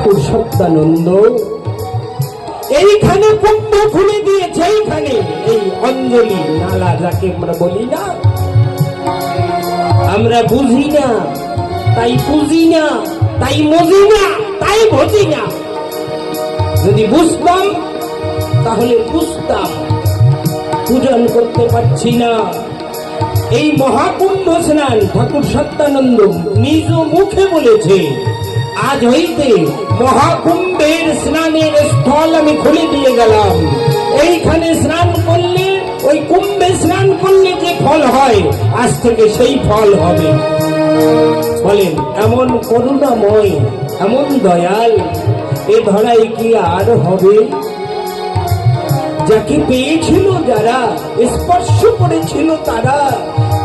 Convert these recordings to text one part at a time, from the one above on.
ঠাকুর সত্যানন্দ এইখানে কুম্ভ খুলে দিয়েছে। এইখানে এই অঞ্জলি নালা যাকে আমরা বলি না, আমরা বুঝি না তাই বুঝি না, তাই মজি না তাই ভজি না। যদি বুঝতাম তাহলে বুঝতাম, পূজন করতে পারছি না। এই মহাকুম্ভ স্নান ঠাকুর সত্যানন্দ নিজ মুখে বলেছে, আজ হইতে মহাকুম্ভের স্নানের স্থল আমি খুলে দিয়ে গেলাম। এইখানে স্নান করলে, ওই কুম্ভে স্নান করলে যে ফল হয়, আজ থেকে সেই ফল হবে। বলেন, এমন করুণাময়, এমন দয়াল এ ধরায় কি আর হবে? যাকে পেয়েছিল যারা, স্পর্শ করেছিল তারা,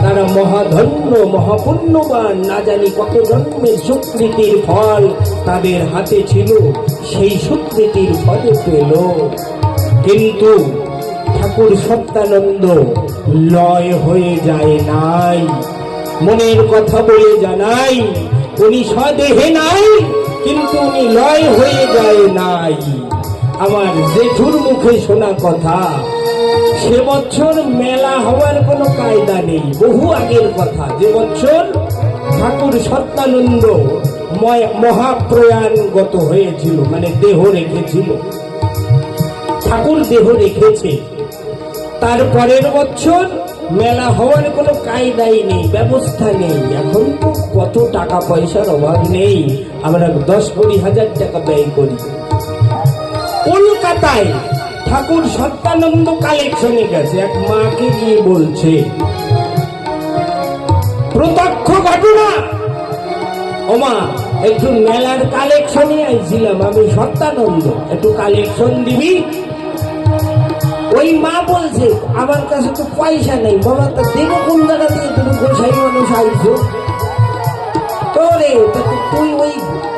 তারা মহাধন্য মহাপুণ্যবান। না জানি কত জন্মের সুকৃতির ফল তাদের হাতে ছিল, সেই সুকৃতির ফলে পেল। কিন্তু ঠাকুর সত্যানন্দ লয় হয়ে যায় নাই, মনের কথা বলে জানাই, উনি স্বদেহে নাই, কিন্তু উনি লয় হয়ে যায় নাই। আমার জেঠুর মুখে শোনা কথা, সে বছর মেলা হওয়ার কোনো কায়দা নেই, বহু আগের কথা। যে বছর ঠাকুর সত্যানন্দ মহাপ্রয়াণগত হয়েছিল, মানে দেহ রেখেছিল, ঠাকুর দেহ রেখেছে, তার পরের বছর মেলা হওয়ার কোনো কায়দাই নেই, ব্যবস্থা নেই। এখন তো কত টাকা পয়সার অভাব নেই, আমরা 10-20 হাজার টাকা ব্যয় করি। কলকাতায় ঠাকুর সত্যানন্দ কালেকশনে গেছে, এক মাকে গিয়ে বলছে, প্রত্যক্ষ ঘটনা, ও মা একটু মেলার কালেকশনে আইছিলাম আমি সত্যানন্দ, একটু কালেকশন দিবি? ওই মা বলছে, আমার কাছে তো পয়সা নেই। বাবা, তো দেবো কোন জায়গা দিয়ে? তুমি গোসাই মানুষ আইছো তোরে, তুই ওই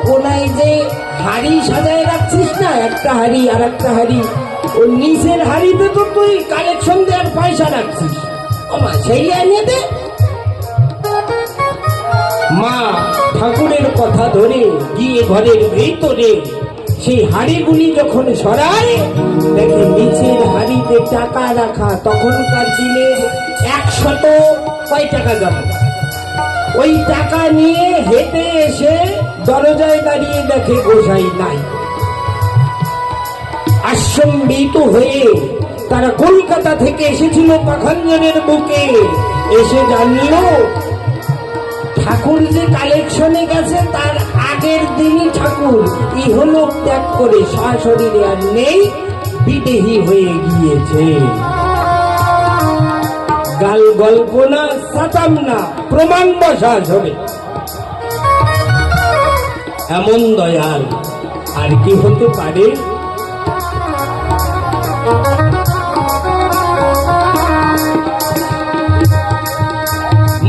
কোনায় যে হাড়ি সাজায় রাখছিস না, একটা হাড়ি আর একটা হাড়ি, ওই নিচের হাড়িতে তো তুই কালেকশন দেওয়ার পয়সা রাখছিস। ও মা, সেই আনিয়ে দে। মা ঠাকুরের কথা ধরে গিয়ে ঘরের ভিতরে সেই হাড়িগুলি যখন সরায়, দেখে নিচের হাড়িতে টাকা রাখা। তখনকার দিনের 100 কয় টাকা জমা। ওই টাকা নিয়ে হেঁটে এসে দরজায় দাঁড়িয়ে দেখে গোসাই নাই। আশ্চর্যিত হয়ে তারা কলকাতা থেকে এসেছিল পাখাঞ্জনের বুকে, এসে জানল ঠাকুর যে কালেকশনে গেছে তার আগের দিনই ঠাকুর ইহলোক ত্যাগ করে সশরীরে আর নেই, বিদেহী হয়ে গিয়েছে। গাল গল্প না, সাতাম না, প্রমাণ বসাস হবে। এমন দয়াল আর কি হতে পারে?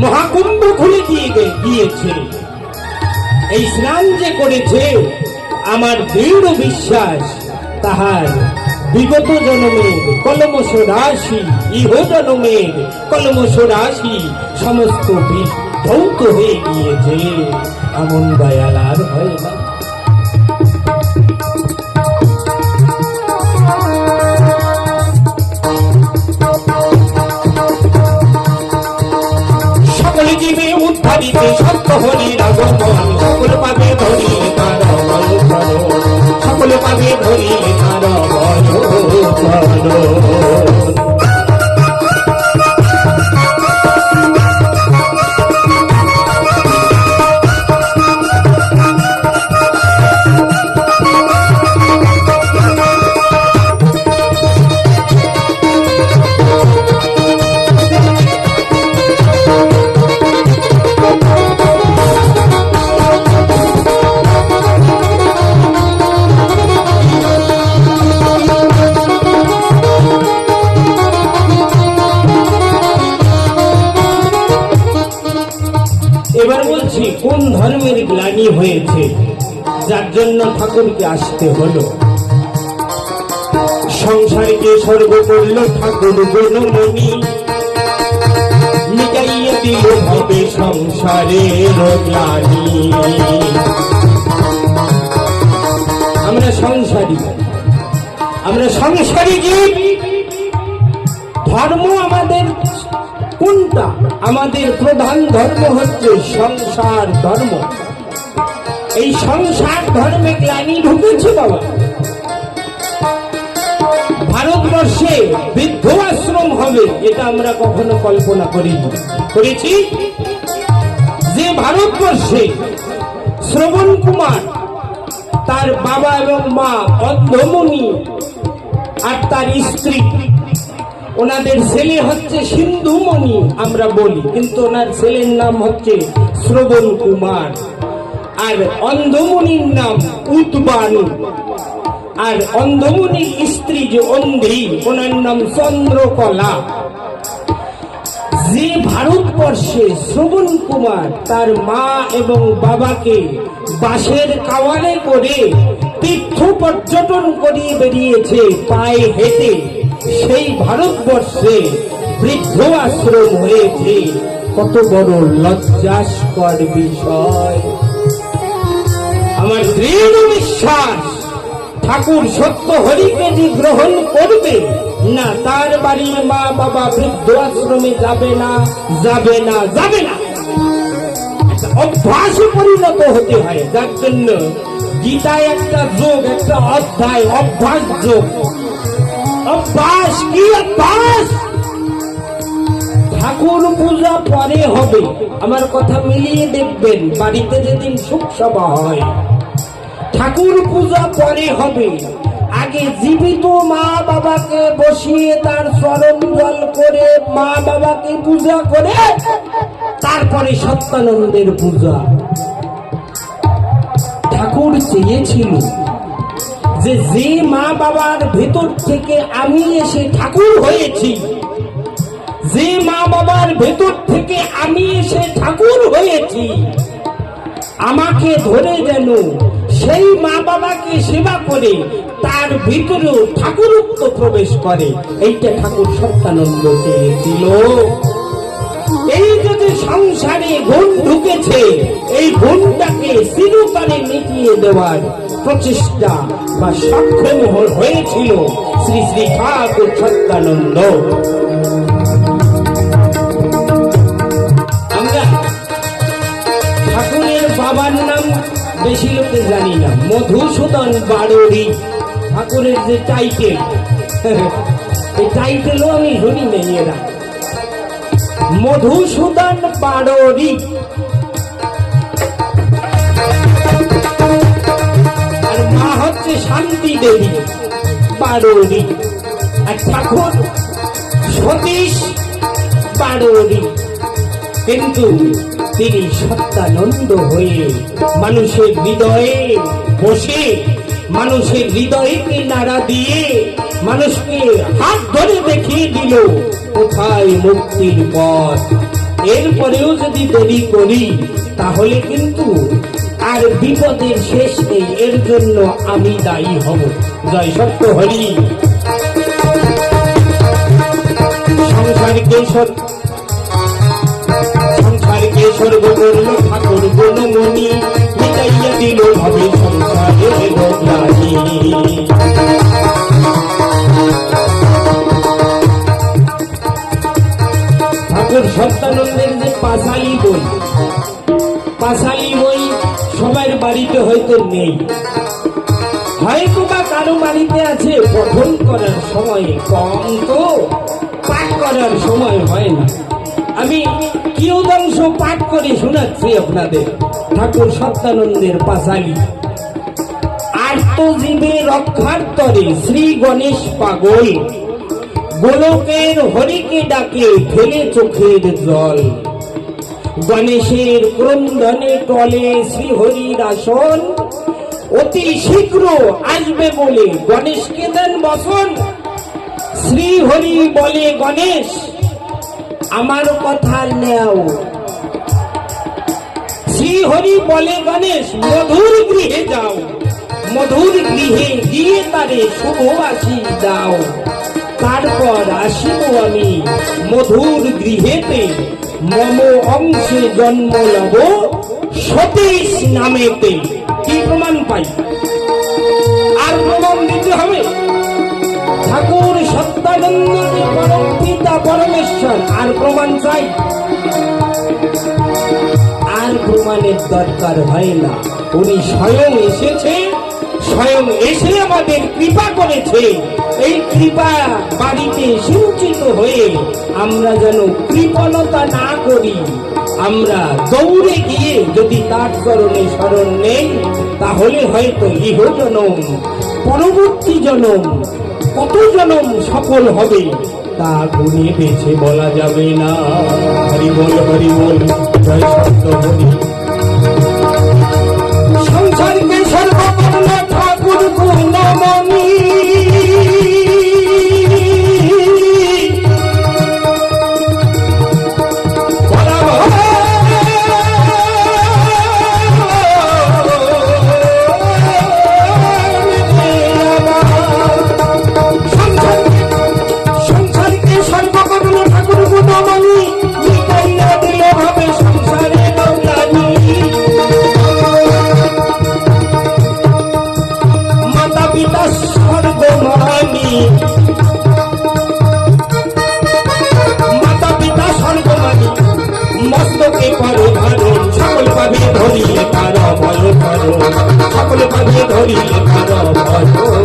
মহাকুম্ভ খুলে গিয়েছে। এই স্নান যে করেছে, আমার দৃঢ় বিশ্বাস তাহার বিগত জন্মের কলমশ রাশি, ইহ জন্মের কলমশ রাশি সমস্ত ধৌত হয়ে গিয়েছে। এমন দয়াল আর হয় না। সকল জীবে উদ্ধারিতে সত্য হরির আগমন, সকল পাবে ধরিয়ে তার বল, সকল পাবে ধরিয়ে তার বল। এবার বলছি, কোন ধর্মের গ্লানি হয়েছে যার জন্য ঠাকুরকে আসতে হলো? সংসারকে স্বর্গ করল ঠাকুর গুণমণি, মিটাইয়ে দিল হবে সংসারের গ্লানি। সংসারী, আমরা সংসারী জীব। ধর্ম আমাদের কোনটা? আমাদের প্রধান ধর্ম হচ্ছে সংসার ধর্ম। এই সংসার ধর্মে গ্লানি ঢুকেছে বাবা। ভারতবর্ষে বৃদ্ধ আশ্রম হবে এটা আমরা কখনো কল্পনা করেছি? যে ভারতবর্ষে শ্রবণ কুমার, তার বাবা এবং মা অন্ধমণি, আর তার স্ত্রী, ওনাদের ছেলে হচ্ছে সিন্ধুমণি আমরা বলি, কিন্তু ওনার ছেলের নাম হচ্ছে শ্রবণ কুমার, আর অন্ধমণির নাম উৎবাণী, আর অন্ধমণির স্ত্রী যে অন্ধি, ওনার নাম চন্দ্রকলা। যে ভারতবর্ষে শ্রবণ কুমার তার মা এবং বাবাকে বাঁশের কাওয়ালে করে তীর্থ পর্যটন করিয়ে বেরিয়েছে পায়ে হেঁটে, সেই ভারতবর্ষে বৃদ্ধ আশ্রম হয়েছে। কত বড় লজ্জাস্কর বিষয়। আমার দৃঢ় বিশ্বাস, ঠাকুর সত্য হরিকে যে গ্রহণ করবে না, তার বাড়ির মা বাবা বৃদ্ধ আশ্রমে যাবে না, যাবে না, যাবে না। একটা অভ্যাসে পরিণত হতে হয়, যার জন্য গীতায় একটা যোগ, একটা অধ্যায় অভ্যাস যোগ। অভ্যাস কি? অভ্যাস। ঠাকুর পূজা পরে হবে, আমার কথা মিলিয়ে দেখবেন। বাড়িতে যেদিন সুখ সভা হয়, ঠাকুর পূজা পরে হবে। আগে জীবিত মা বাবাকে বসিয়ে তার চরণ জল করে মা বাবাকে পূজা করে তারপরে সত্যানন্দের পূজা। ঠাকুর চেয়েছিল যে যে মা বাবার ভেতর থেকে আমি এসে ঠাকুর হয়েছি, যে মা বাবার ভেতর থেকে আমি এসে ঠাকুর হয়েছি, আমাকে ধরে যেন সেই মা বাবাকে সেবা করে তার ভিতরেও ঠাকুরত্ব প্রবেশ করে। এইটা ঠাকুর সত্যানন্দ চেয়েছিল। এই যে সংসারে গুণ ঢুকেছে, এই গুণটাকে চিরকালে মিটিয়ে দেওয়ার প্রচেষ্টা বা সক্ষম হয়েছিল শ্রী শ্রী ঠাকুর সত্যানন্দ। আমরা ঠাকুরের বাবার নাম বেশি লোকে জানি না, মধুসূদন বাড়ুরি ঠাকুরের যে টাইটেল, এই টাইটেলও আমি শুনি নেই। এরা মধুসূদন বাড়ুরি, আর মা হচ্ছে শান্তি দেবী বাড়ুরি, আর ঠাকুর সতীশ বাড়ুরি। কিন্তু তিনি সত্যানন্দ হয়ে মানুষের হৃদয়ে বসে, মানুষের হৃদয়কে নাড়া দিয়ে মানুষকে হাত ধরে দেখিয়ে দিল কোথায় মুক্তির পথ। এরপরেও যদি দেরি করি তাহলে কিন্তু আর বিপদের শেষ নেই, এর জন্য আমি দায়ী হব। জয় সত্য হরি। সংসার কেশর, সংসার কেশর করল ঠাকুর গুণমণি, মিটাইয়া দিল ভাবে সংসারের গ্লানি। ঠাকুর সত্যানন্দের যে পাঁচালী বই, পাঁচালী বই সবার বাড়িতে হয়তো নেই, হয়তো বা কারো বাড়িতে আছে। পঠন করার সময় কম, তো পাঠ করার সময় হয় না। আমি কিয়দংশ পাঠ করে শোনাচ্ছি আপনাদের। ঠাকুর সত্যানন্দের পাঁচালী। আর্তজীবে রক্ষার তরে শ্রী গণেশ পাগল, গোলকের হরিকে ডাকে ফেলে চোখের জল। গণেশের ক্রন্দনে টলে শ্রীহরির আসন, অতি শীঘ্র আসবে বলে গণেশকে দেন বসন। শ্রীহরি বলে গণেশ আমার কথা নেও। শ্রীহরি বলে গণেশ মধুর গৃহে যাও, মধুর গৃহে গিয়ে তারে শুভ আশীষ দাও। তারপর আসিব আমি মধুর গৃহেতে, মম অংশে জন্ম লব সতীশ নামেতে। কি প্রমাণ পাই? আর আর প্রমাণ দিতে হবে। ঠাকুর সত্যানন্দ যে পরম পিতা পরমেশ্বর, আর প্রমাণ চাই? আর প্রমাণের দরকার হয় না। উনি স্বয়ং এসেছে, স্বয়ং এসে আমাদের কৃপা করেছে। এই কৃপা বাড়িতে সঞ্চিত হয়ে আমরা যেন কৃপণতা না করি। আমরা দৌড়ে গিয়ে যদি তার চরণে শরণ নেই, তাহলে হয়তো ইহ জনম পরবর্তী জনম কত জনম সফল হবে তা গুণে বেছে বলা যাবে না। হরি বল জয় সত্য হরি। সংসারকে সর্বপূর্ণ ঠাকুর গুণমণি, মাতা পিতা স্বর্গমানি, মস্তকে করো ধারণ, সকল পাবে ধরিলে তার ভয় করো, সকল পাবে ধরিলে তার ভয় করো।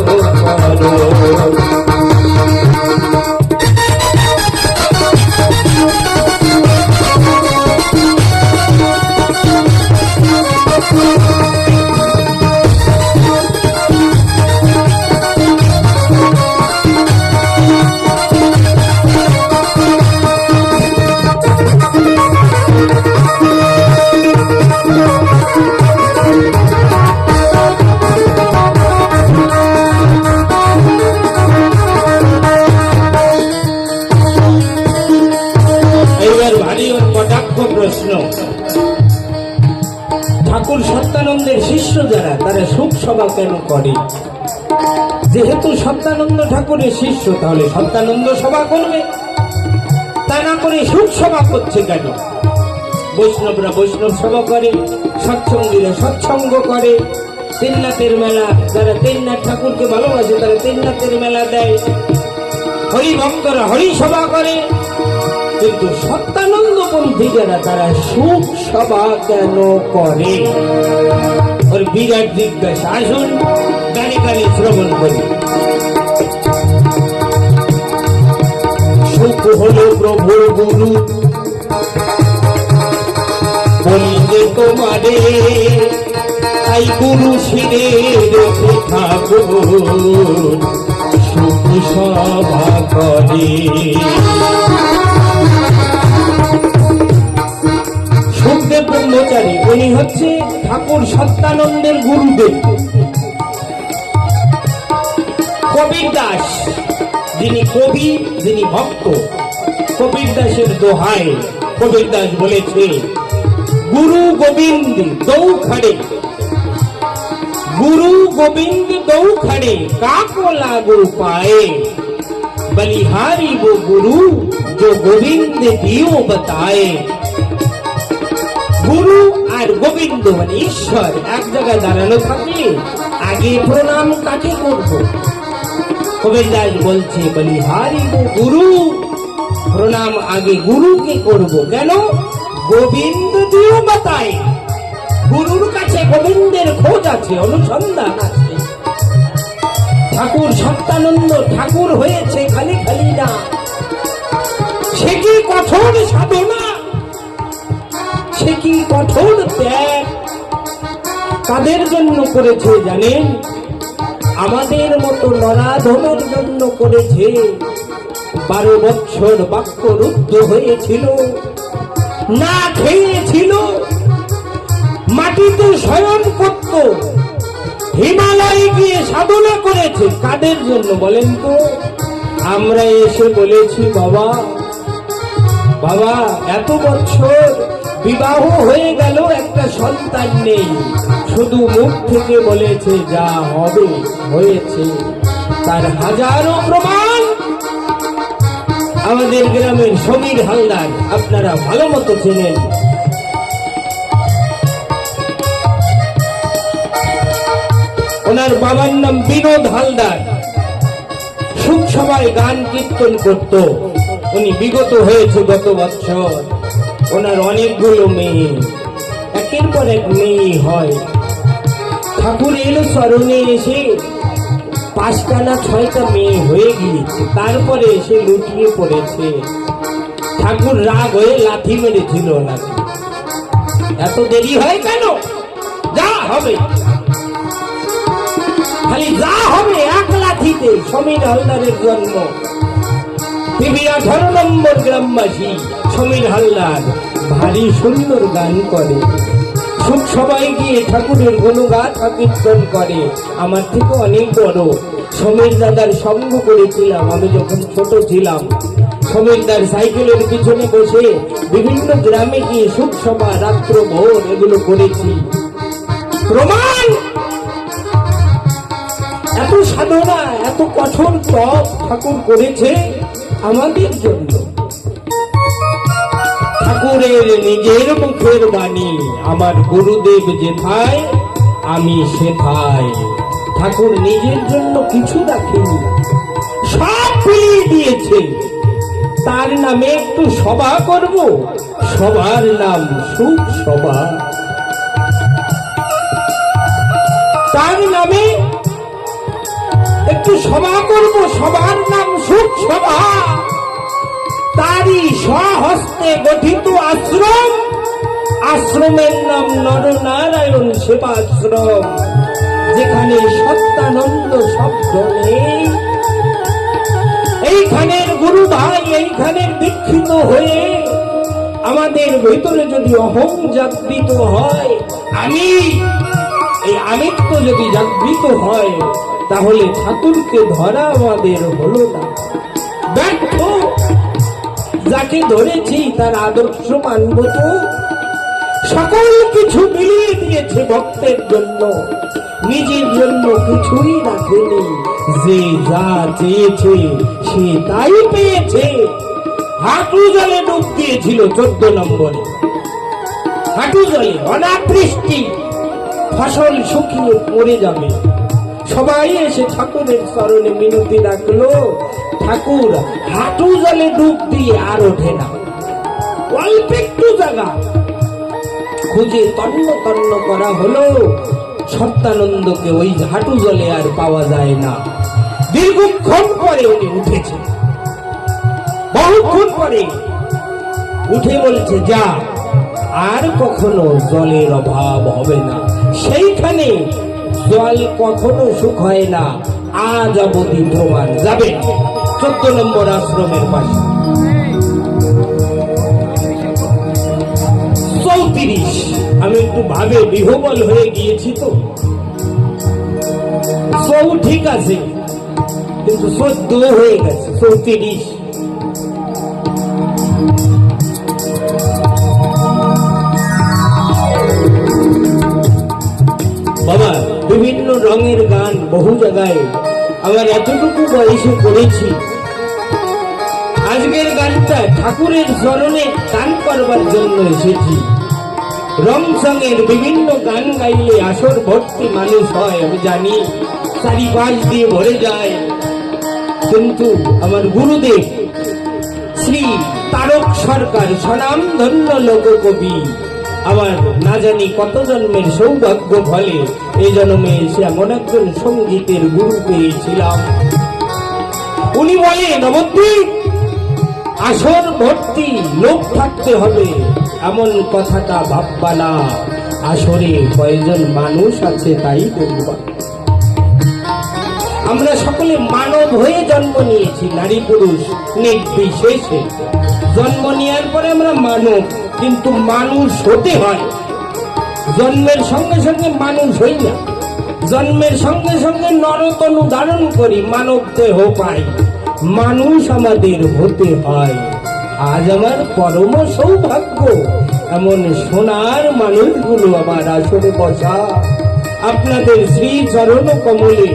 ঠাকুর সত্যানন্দের শিষ্য যারা, তারা শোক সভা কেন করে? যেহেতু সত্যানন্দ ঠাকুরের শিষ্য, তাহলে সত্যানন্দ সভা করবে, তা না করে শোক সভা করছে কেন? বৈষ্ণবরা বৈষ্ণব সভা করে, সৎসঙ্গীরা সৎসঙ্গ করে, তেন্নাথের মেলা, যারা তেন্নাথ ঠাকুরকে ভালোবাসে তারা তেন্নাথের মেলা দেয়, হরি ভক্তরা হরি সভা করে। কিন্তু সত্যানন্দপন্থী যারা, তারা সুখ সভা কেন করে? ওর বিরাট জিজ্ঞাসা। আসুন গানে গানে শ্রবণ করি। সুখ হলো প্রভুর গুরু, বলিলে তোমারে, তাই গুরু শিরে রেখে ঠাকুর সুখ সভা করে। সুখদেব ব্রহ্মচারী, উনি হচ্ছে ঠাকুর সত্যানন্দের গুরুদেব। কবির দাস, যিনি কবি, যিনি ভক্ত, কবির দাসের দোহায় কবির দাস বলেছে, গুরু গোবিন্দ দৌ খড়ে, गुरु गोविंद दो खड़े काको लागू पाए, बलिहारी वो गुरु जो गोविंद दियो बताए। गुरु और गोविंद মানে ঈশ্বর এক জায়গায় দাঁড়ানো থাকে, আগে প্রণাম কাকে করব? কবির দাস বলছে, বলিহারি वो गुरु, প্রণাম আগে গুরুকে করব। কেন? গোবিন্দ দিও बताए, গুরুর কাছে গোবিন্দের খোঁজ আছে, অনুসন্ধান আছে। ঠাকুর সত্যানন্দ ঠাকুর হয়েছে খালি খালি না, সে কি কঠোর সাধনা, সে কি কঠোর ত্যাগ কাদের জন্য করেছে জানেন? আমাদের মতো নরাধমের জন্য করেছে। 12 বছর বাক্যরুদ্ধ হয়েছিল, না খেয়েছিল, মাটিতে শয়ন করত, হিমালয়ে গিয়ে সাধনা করেছে। কাদের জন্য বলেন তো? আমরা এসে বলেছি, বাবা বাবা এত বছর বিবাহ হয়ে গেল, একটা সন্তান নেই, শুধু মুখ থেকে বলেছে যা হবে হয়েছে। তার হাজারো প্রমাণ আমাদের গ্রামের সমীর হালদার আপনারা ভালো মতো চেনেন। ওনার বাবার নাম বিনোদ হালদার। সুখ সভায় গান কীর্তন করত। উনি বিগত হয়েছে গত বছর। ওনার অনেকগুলো মেয়ে, একের পর এক মেয়ে হয়। ঠাকুর এলো চরণে এসে 5টা না 6টা মেয়ে হয়ে গিয়েছে। তারপরে এসে লুটিয়ে পড়েছে। ঠাকুর রাগ হয়ে লাথি মেরেছিল ওনাকে। এত দেরি হয় কেন? যা হবে, খালি যা হবে 1 লাথিতে। সমীর হালদারের জন্ম। পিবি 18 নম্বর গ্রামবাসী সমীর হালদার ভারী সুন্দর গান করে। সুখ সবাই গিয়ে ঠাকুরের গুণগান কীর্তন করে। আমার থেকে অনেক বড়। সমীর দাদার সঙ্গ করেছিলাম আমি যখন ছোট ছিলাম। সমীর দার সাইকেলের পিছনে বসে বিভিন্ন গ্রামে গিয়ে সুখ সভা, রাত্র ভোর এগুলো করেছি। প্রমাণ, এত সাধনা, এত কঠোর তপ ঠাকুর করেছে আমাদের জন্য। ঠাকুরের নিজের মুখের বাণী, আমার গুরুদেব যেথায় আমি সেথায়। ঠাকুর নিজের জন্য কিছু রাখেনি, সব ফিরিয়ে দিয়েছে। তার নামে একটু সভা করব, সবার নাম সুখ সভা। তার নামে একটু সভা করব, সবার নাম সুখ সভা। তারই স্বহস্তে গঠিত আশ্রম, আশ্রমের নাম নরনারায়ণ সেবাশ্রম, যেখানে সত্যানন্দ শব্দ নেই। এইখানের গুরু ভাই, এইখানের দীক্ষিত হয়ে আমাদের ভেতরে যদি অহং জাগৃত হয়, এই আমিত্ব যদি জাগৃত হয়, তাহলে ঠাকুরকে ধরা আমাদের হলো না, ব্যর্থ। যাকে ধরেছি তার আদর্শ মানব তো। সকল কিছু মিলিয়ে দিয়েছে ভক্তের জন্য, নিজের জন্য কিছুই রাখেনি। যে যা চেয়েছে সে তাই পেয়েছে। হাঁটু জলে ডুব দিয়েছিল 14 নম্বরে। হাঁটু জলে, অনাবৃষ্টি, ফসল শুকিয়ে মরে যাবে। সবাই এসে ঠাকুরের চরণে মিনতি রাখলো। ঠাকুর হাঁটু জলে ডুব দিয়ে আর ওঠে না। অল্প একটু জায়গা খুঁজে তন্ন তন্ন করা হলো। সত্যানন্দকে ওই হাঁটু জলে আর পাওয়া যায় না। দীর্ঘক্ষণ পরে উনি উঠেছে, বহুক্ষণ পরে উঠে বলছে, যা, আর কখনো জলের অভাব হবে না। সেইখানে জল কখনো সুখ হয় না, আজ অবধি প্রমাণ। যাবে 14 নম্বর আশ্রমের পাশে। 34। আমি একটু ভাবে বিহবল হয়ে গিয়েছি তো। 100 ঠিক আছে, কিন্তু 14 হয়ে গেছে। 34। বাবা, বিভিন্ন রঙের গান বহু জায়গায় আমার এতটুকু বয়সে করেছি। আজকের গানটা ঠাকুরের চরণে গান করবার জন্য এসেছি। রং সঙ্গের বিভিন্ন গান গাইলে আসর ভর্তি মানুষ হয়, আমি জানি, চারিপাশ দিয়ে ভরে যায়। কিন্তু আমার গুরুদেব শ্রী তারক সরকার, স্বনামধন্য লোককবি, আমার না জানি কত জন্মের সৌভাগ্য ফলে এই জন্মে এসে এমন একজন সঙ্গীতের গুরু পেয়েছিলাম। উনি বলে, নবদ্বীপ আসর ভর্তি লোক থাকতে হবে এমন কথাটা ভাববা না। আসরে কয়জন মানুষ আছে তাই দেখবা। আমরা সকলে মানব হয়ে জন্ম নিয়েছি, নারী পুরুষ নির্বিশেষে। জন্ম নেওয়ার পরে আমরা মানব, কিন্তু মানুষ হতে হয়। জন্মের সঙ্গে সঙ্গে মানুষ হই না, জন্মের সঙ্গে সঙ্গে নরতনু ধারণ করি, মানব দেহ পাই। মানুষ আমাদের হতে হয়। আজ আমার পরম সৌভাগ্য, এমন সোনার মানুষগুলো আমার আসরে বসা। আপনাদের শ্রী চরণ কমলে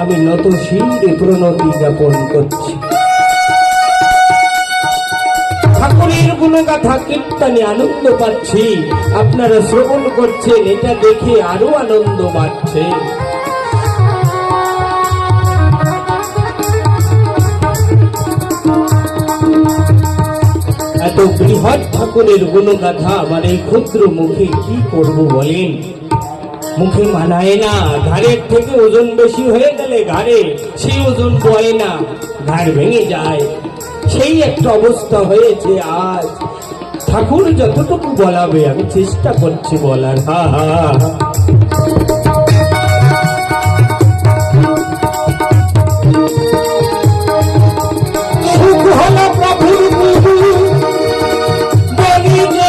আমি নত শিরে প্রণতি জ্ঞাপন করছি। ঠাকুরের গুণগাথা কীর্তনে আনন্দ পাচ্ছি, আপনারা শ্রবণ করছেন, এটা দেখে আরো আনন্দ পাচ্ছে। এত বৃহৎ ঠাকুরের গুণগাথা আমার এই ক্ষুদ্র মুখে কি করব বলেন? মুখে মানায় না। ঘাড়ের থেকে ওজন বেশি হয়ে গেলে ঘাড়ে সেই ওজন বয় না, ঘাড় ভেঙে যায়। সেই একটা অবস্থা হয়েছে আজ। ঠাকুর যতটুকু বলাবে আমি চেষ্টা করছি বলার। হা হা সুখ হলো প্রভুর বলি যে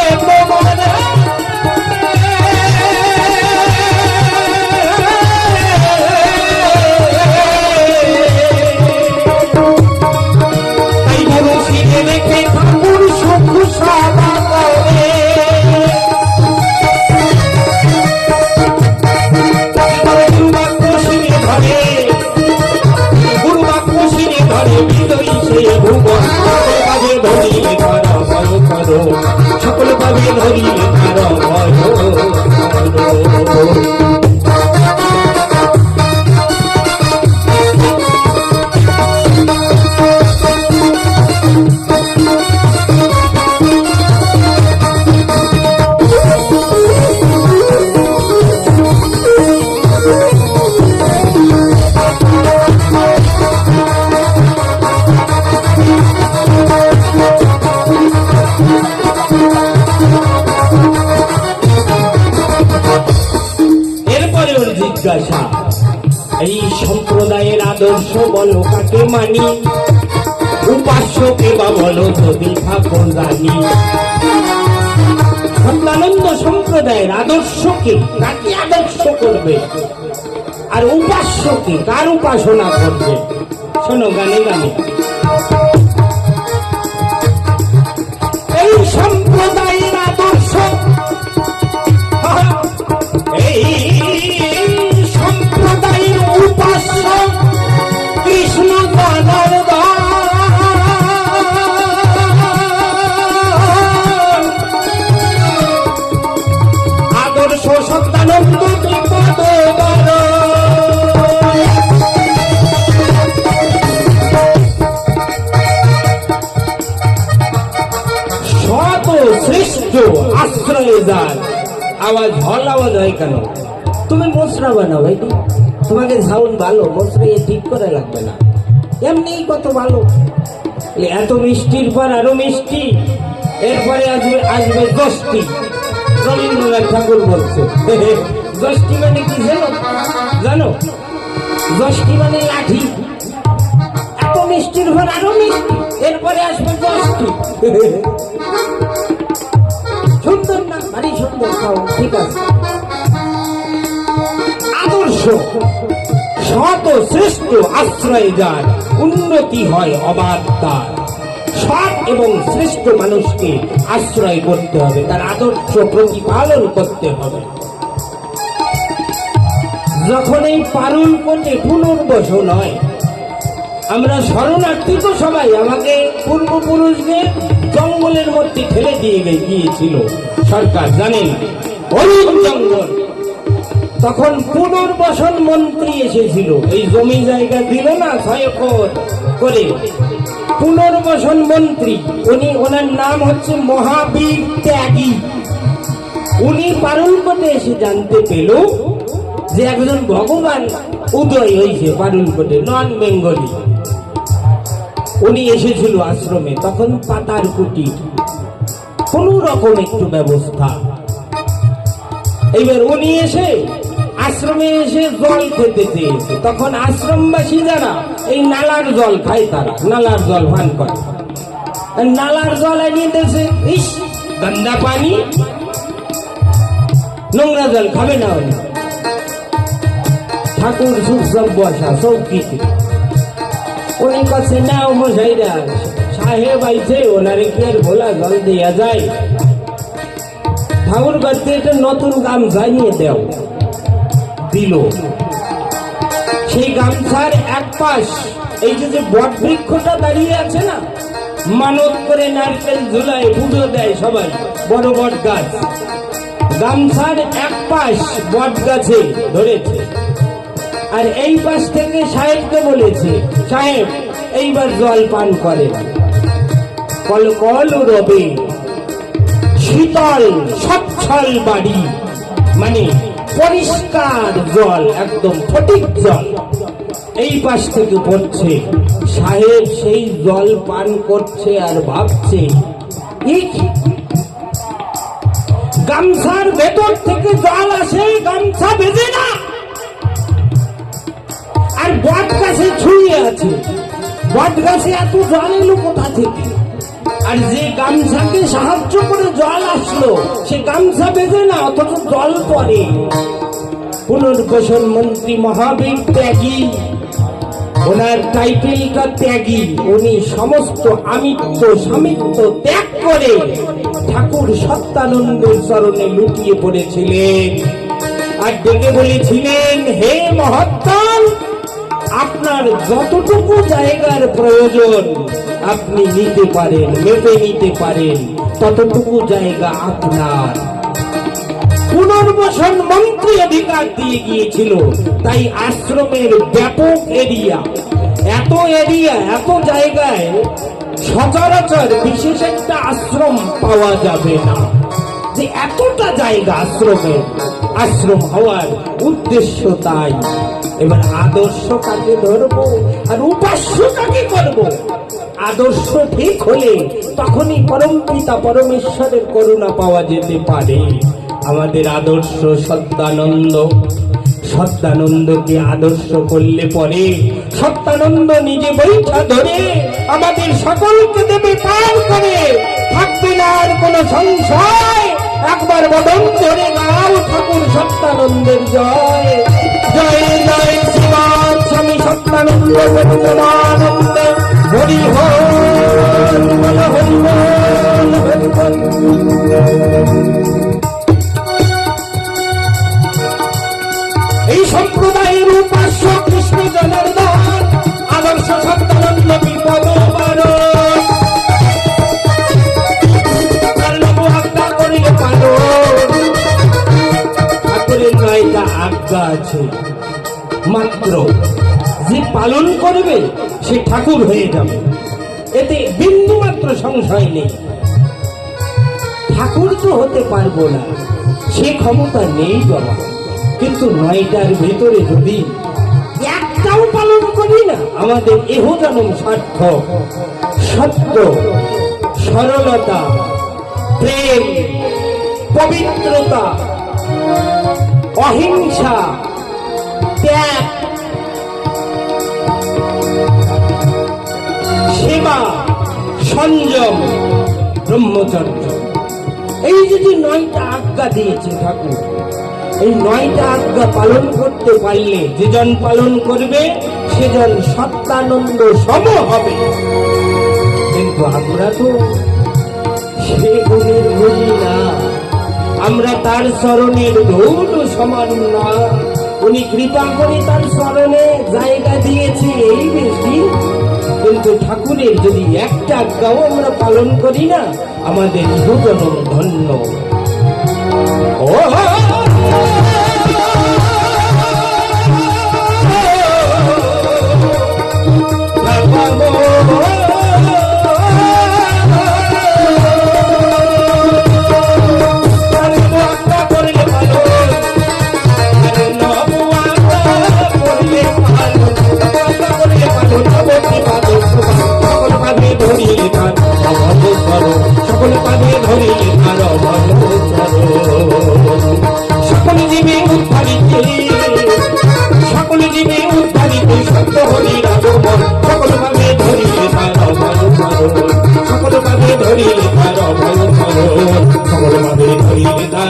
সকল পাবে ধরিয়ে জিজ্ঞাসা, এই সম্প্রদায়ের আদর্শ বলো কাকে মানি, উপাস্যকে বা বলো যদি ঠাকুর জানি। সত্যানন্দ সম্প্রদায়ের আদর্শকে কাকে আদর্শ করবে, আর উপাস্যকে কার উপাসনা করবে? শোনো গানে গানে। এই সম্প্রদায়ের আদর্শ, এই সম্প্রদায়ের উপাস্য কৃষ্ণ আদর্শ সত্যানন্দ সত শ্রেষ্ঠ আশ্রয়ে যায়। আওয়াজ হল আওয়াজ হয় কেন? তুমি মশরা বানাও ভাই, তোমাকে সাউন্ড ভালো, মশরা ঠিক করে লাগবে না, এমনি কত ভালো। এত মিষ্টির পর আরো মিষ্টি, এরপরে আসবে আসবে দশটি। রবীন্দ্রনাথ ঠাকুর বলছে দশটি মানে কি জানো? দশটি মানে লাঠি। এত মিষ্টির পর আরো মিষ্টি, এরপরে আসবে দশটি। সুন্দর না? ভারী সুন্দর, ঠিক আছে। আদর্শ সৎ ও শ্রেষ্ঠ আশ্রয় যার, উন্নতি হয় অবাধ তার। সৎ এবং শ্রেষ্ঠ মানুষকে আশ্রয় করতে হবে, তার আদর্শ প্রতিপালন করতে হবে। যখন এই পারুল কোটে পুনর্বসন হয়, আমরা শরণার্থী তো সবাই, আমাকে পূর্বপুরুষদের জঙ্গলের মধ্যে ঠেলে দিয়ে গিয়েছিল সরকার, জানেন, অনেক জঙ্গল। তখন পুনর্বাসন মন্ত্রী এসেছিল, এই জমি জায়গা দিল না 6 একর করে, পুনর্বাসন মন্ত্রী। ওনার নাম হচ্ছে মহাবীর ত্যাগী। উনি পারুলকোটে এসে জানতে পেল যে একজন ভগবান উদয় হয়েছে পারুলকোটে, নন বেঙ্গলি। উনি এসেছিল আশ্রমে, তখন পাতার কুটি, কোন রকম একটু ব্যবস্থা। এইবার উনি এসে আশ্রমে এসে জল খেতে চেয়েছে। তখন আশ্রমবাসী যারা এই নালার জল খায়, তারা নালার জল পান করে। নালার জল এনে দিয়েছে, ইস গন্দা পানি, নোংরা জল খাবে না। উনি ঠাকুর সুখ বসা চৌকিতে, উনি কাছে না মশাইরা সাহেব আইছে, ওনারে কি আর ভোলা জল দেওয়া যায়? ঠাকুর কাছে একটা নতুন গামছা নিয়ে দেও। দিল। সেই গামছার এক পাশ, এই যে বট বৃক্ষটা দাঁড়িয়ে আছে না, মানত করে নারকেল ঝুলায় পুজো দেয় সবাই, বড় বট গাছ। গামছার এক পাশ বট গাছে ধরেছে, আর এই পাশ থেকে সাহেবকে বলেছে, সাহেব এইবার জল পান করেন। কলকল রবে, শীতল সচ্ছল বাড়ি, মানে পরিষ্কার জল, একদম সঠিক জল এই পাশ থেকে পড়ছে। সাহেব সেই জল পান করছে আর ভাবছে, গামছার ভেতর থেকে জল আসে, গামছা ভেজে না, আর বট গাছে ছুঁয়ে আছে, বট গাছে এত জল এলো কোথা থেকে? আর যে গামছাকে সাহায্য করে জল আসলো সে গামছা বেঁধে না, অথচ জল পড়ে। পুনর্বাসন মন্ত্রী মহাবীর ত্যাগী, ওনার টাইটেলটা ত্যাগী। উনি সমস্ত আমিত্ব স্বামিত্ব ত্যাগ করে ঠাকুর সত্যানন্দের চরণে লুটিয়ে পড়েছিলেন আর ডেকে বলেছিলেন, হে মহাত্মা, আপনার যতটুকু জায়গার প্রয়োজন আপনি নিতে পারেন, মেপে নিতে পারেন, ততটুকু জায়গা আপনার। পুনর্বাসন মন্ত্রী অধিকার দিয়ে গিয়েছিল, তাই আশ্রমের ব্যাপক এরিয়া, এত জায়গায় সচরাচর বিশেষ একটা আশ্রম পাওয়া যাবে না, যে এতটা জায়গা আশ্রম হওয়ার উদ্দেশ্য তাই। এবার আদর্শ কাকে ধরবো আর উপাস্য কাকে করবো? আদর্শ ঠিক হলে তখনই পরম পিতা পরমেশ্বরের করুণা পাওয়া যেতে পারে। আমাদের আদর্শ সত্যানন্দকে আদর্শ করলে পরে সত্যানন্দ নিজে বৈঠা ধরে আমাদের সকলকে দেবে পার করে, থাকবে না আর কোন সংশয়। একবার বদন ধরে গাও ঠাকুর সত্যানন্দের জয়। জয় জয় শ্রীমান স্বামী সত্যানন্দ সত্যানন্দ, হরি হরি বল, হরি বল, হরি বল। এই সম্প্রদায়ের উপাস্য কৃষ্ণ জনার্দন, আদর্শ সত্যানন্দ বিপদ বারণ, আজ্ঞা করিলে পালন। ঠাকুরের নয়টা আজ্ঞা আছে মাত্র, যে পালন করবে সে ঠাকুর হয়ে যাবে, এতে বিন্দু মাত্র সংশয় নেই। ঠাকুর তো হতে পারবো না, সে ক্ষমতা নেই বাবা, কিন্তু নয়টার ভেতরে যদি একটাও পালন করি না, আমাদের এহ জনম সার্থক। সত্য, সরলতা, প্রেম, পবিত্রতা, অহিংসা, ত্যাগ, সেবা, সংযম, ব্রহ্মচর্য, এই যদি নয়টা আজ্ঞা দিয়েছে ঠাকুর, এই নয়টা আজ্ঞা পালন করতে পারলে যেজন পালন করবে সেজন সত্যানন্দ সম হবে। কিন্তু আমরা তো সে গুণের গুণী না, আমরা তার চরণের ধুলো সমান না। উনি কৃপা করে তার চরণে জায়গা দিয়েছে এই বেশি, কিন্তু ঠাকুরের যদি একটা আজ্ঞাও আমরা পালন করি না, আমাদের জীবন ধন্য। ও সকল পাবে ধরিলে তার সকল জীবে উদ্ধারিতে, সকল জীবে উদ্ধারিতে সত্য হরির আগমন, সকল পাবে ধরিলে তার সকল পাবে ধরিলে তার সকল পাবে ধরিলে তার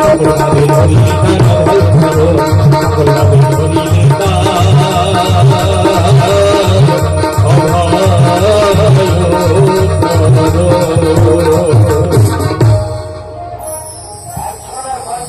সকল পাবে ধরিলে তার সকল পাবে